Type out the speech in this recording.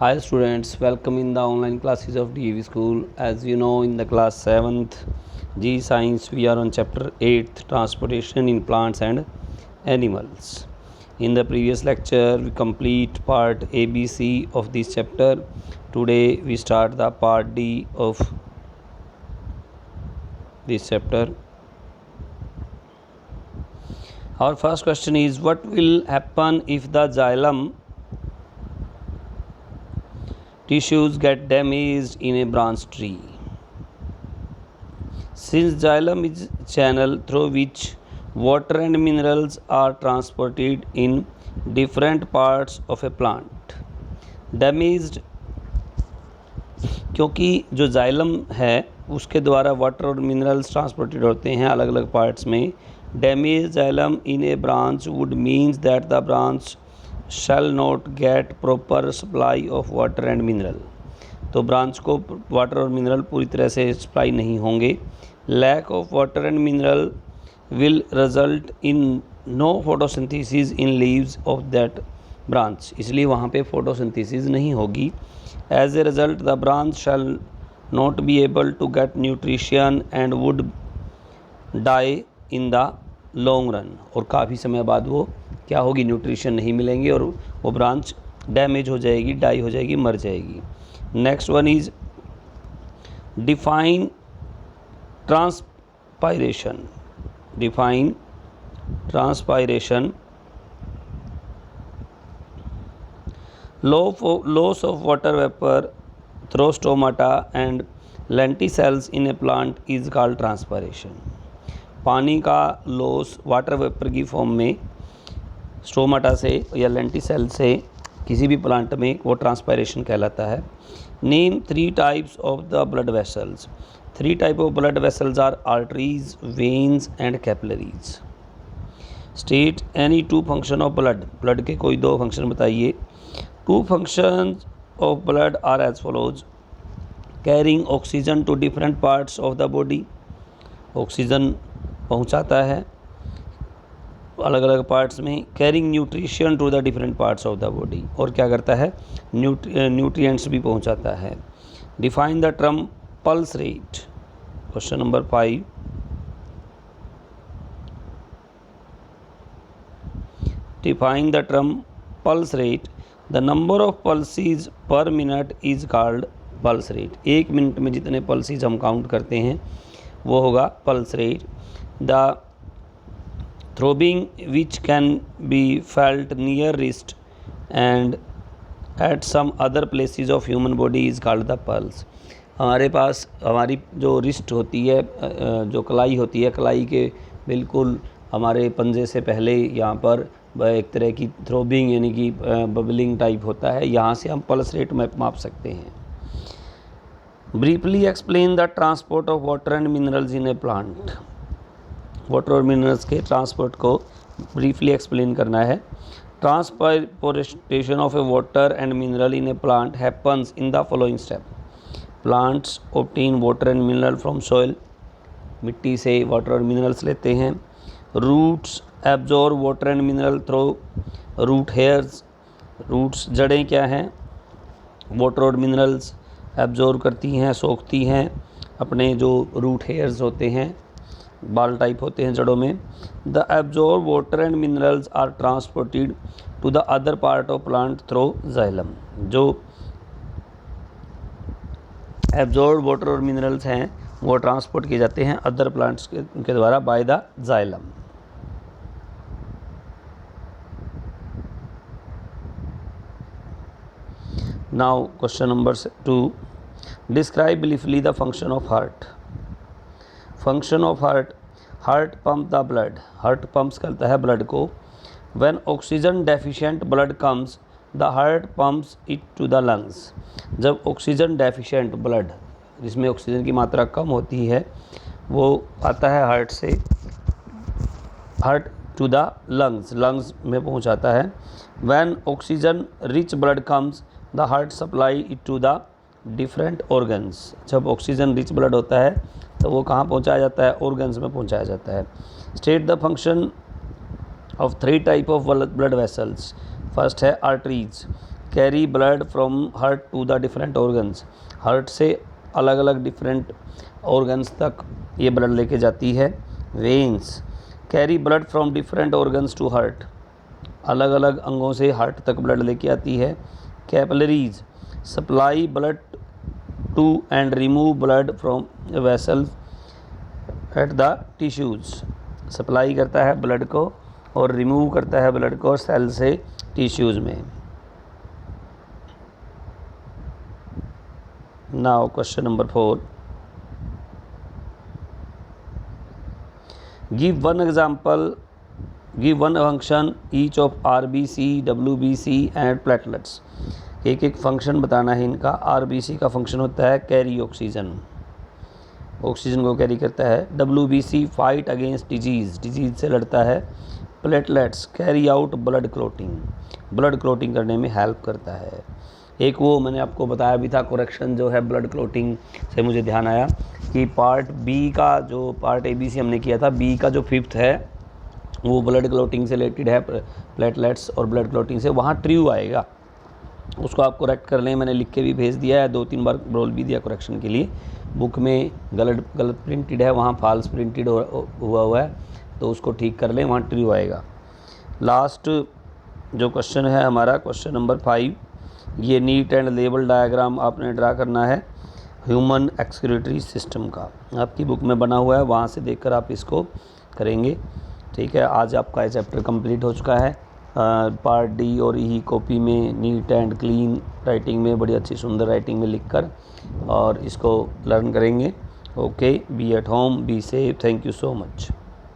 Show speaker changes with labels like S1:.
S1: Hi students, welcome in the online classes of DAV School. As you know, in the class 7th G Science, we are on chapter 8th, Transportation in Plants and Animals. In the previous lecture, we complete part ABC of this chapter. Today, we start the part D of this chapter. Our first question is, what will happen if the xylem tissues get damaged in a branch tree? Since xylem is a channel through which water and minerals are transported in different parts of a plant, damaged क्योंकि जो xylem है उसके द्वारा water और minerals transported होते हैं अलग अलग पार्ट्स में. Damage xylem in a branch would means that the branch shall not get proper supply of water and mineral. तो ब्रांच को वाटर और मिनरल पूरी तरह से सप्लाई नहीं होंगे. Lack of water and mineral will result in no photosynthesis in leaves of that branch. इसलिए वहाँ पे फोटोसिंथेसिस नहीं होगी. As a result, the branch shall not be able to get nutrition and would die in the long run. और काफ़ी समय बाद वो क्या होगी, न्यूट्रिशन नहीं मिलेंगे और वो ब्रांच डैमेज हो जाएगी, डाई हो जाएगी, मर जाएगी. Next one is define transpiration. Define transpiration. Loss of water vapor through stomata and lenticels in a plant is called transpiration. पानी का लॉस वाटर वेपर की फॉर्म में स्टोमाटा से या लेंटिसेल से किसी भी प्लांट में वो ट्रांसपायरेशन कहलाता है. Name 3 types of the blood vessels. 3 type of blood vessels are arteries, veins and capillaries. State any 2 function of blood. Blood के कोई 2 फंक्शन बताइए. 2 functions of blood are as follows. Carrying oxygen to different parts of the body. Oxygen पहुंचाता है अलग अलग parts में. Carrying nutrition to the different parts of the body. और क्या करता है, न्यूट्रिएंट्स भी पहुंचाता है. Define the term pulse rate. Question number 5. Define the term pulse rate. The number of pulses per minute is called pulse rate. 1 minute में जितने pulses हम काउंट करते हैं वो होगा pulse rate. The throbbing which can be felt near wrist and at some other places of human body is called the pulse. हमारे पास हमारी जो रिस्ट होती है, जो कलाई होती है, कलाई के बिल्कुल हमारे पंजे से पहले यहाँ पर एक तरह की थ्रोबिंग यानी कि बबलिंग टाइप होता है. यहाँ से हम पल्स रेट में माप सकते हैं. Briefly explain the transport of water and minerals in a plant. Water और मिनरल्स के ट्रांसपोर्ट को ब्रीफली एक्सप्लेन करना है. Transportation of a water and mineral in a plant happens in the following step. Plants obtain water and mineral from soil. मिट्टी से water और minerals लेते हैं. Roots absorb water and mineral through root hairs. Roots जड़ें क्या हैं, water और minerals absorb करती हैं, सोखती हैं अपने जो रूट हेयर्स होते हैं, बाल टाइप होते हैं जड़ों में. The absorb water and minerals are transported to the other part of plant through xylem. जो एब्जॉर्ब वाटर और मिनरल्स हैं वो ट्रांसपोर्ट किए जाते हैं अदर प्लांट्स के द्वारा by the xylem. Now question number 2. Describe briefly the function of heart. Function of heart. Heart pump the blood. Heart pumps करता है blood को. When oxygen deficient blood comes, the heart pumps it to the lungs. जब oxygen deficient blood, जिसमें oxygen की मात्रा कम होती है, वो आता है हार्ट से, heart to the lungs, lungs में पहुंचाता है. When oxygen rich blood comes, the heart supply it to the different organs. जब ऑक्सीजन रिच ब्लड होता है तो वो कहाँ पहुँचाया जाता है, ऑर्गन्स में पहुँचाया जाता है. State the function of 3 type of blood vessels. First है arteries. Carry blood from heart to the different organs, heart से अलग अलग डिफरेंट ऑर्गन्स तक ये ब्लड लेके जाती है। Veins carry blood from different organs to heart, अलग अलग अंगों से हार्ट तक ब्लड लेके आती है। Capillaries supply blood to and remove blood from vessel at the tissues, supply करता है ब्लड को और रिमूव करता है ब्लड को सेल से टिश्यूज़ में। Now question number 4, give one example, give one function each of RBC, WBC and platelets. एक एक फंक्शन बताना है इनका। RBC का फंक्शन होता है कैरी ऑक्सीजन, ऑक्सीजन को कैरी करता है। WBC fight against disease, disease से लड़ता है। Platelets carry out blood clotting, blood clotting करने में हेल्प करता है। एक वो मैंने आपको बताया भी था करेक्शन जो है ब्लड क्लोटिंग से मुझे ध्यान आया कि पार्ट बी का जो पार्ट ABC हमने किया था, बी का जो 5th है वो ब्लड क्लोटिंग से रिलेटेड है, प्लेटलेट्स और ब्लड क्लोटिंग से, वहाँ ट्रू आएगा, उसको आप करेक्ट कर लें। मैंने लिख के भी भेज दिया है, 2-3 बार बोल भी दिया करेक्शन के लिए। बुक में गलत प्रिंटेड है, वहाँ फॉल्स प्रिंटेड हुआ है, तो उसको ठीक कर लें, वहाँ ट्रू आएगा। लास्ट जो क्वेश्चन है हमारा क्वेश्चन नंबर 5, ये नीट एंड लेबल डायग्राम आपने ड्रा करना है ह्यूमन एक्सक्रीटरी सिस्टम का, आपकी बुक में बना हुआ है, वहाँ से देखकर आप इसको करेंगे। ठीक है, आज आपका चैप्टर कंप्लीट हो चुका है। पार्ट D और E कॉपी में नीट एंड क्लीन राइटिंग में, बड़ी अच्छी सुंदर राइटिंग में लिखकर और इसको लर्न करेंगे। Okay, be at home, be safe, thank you so much.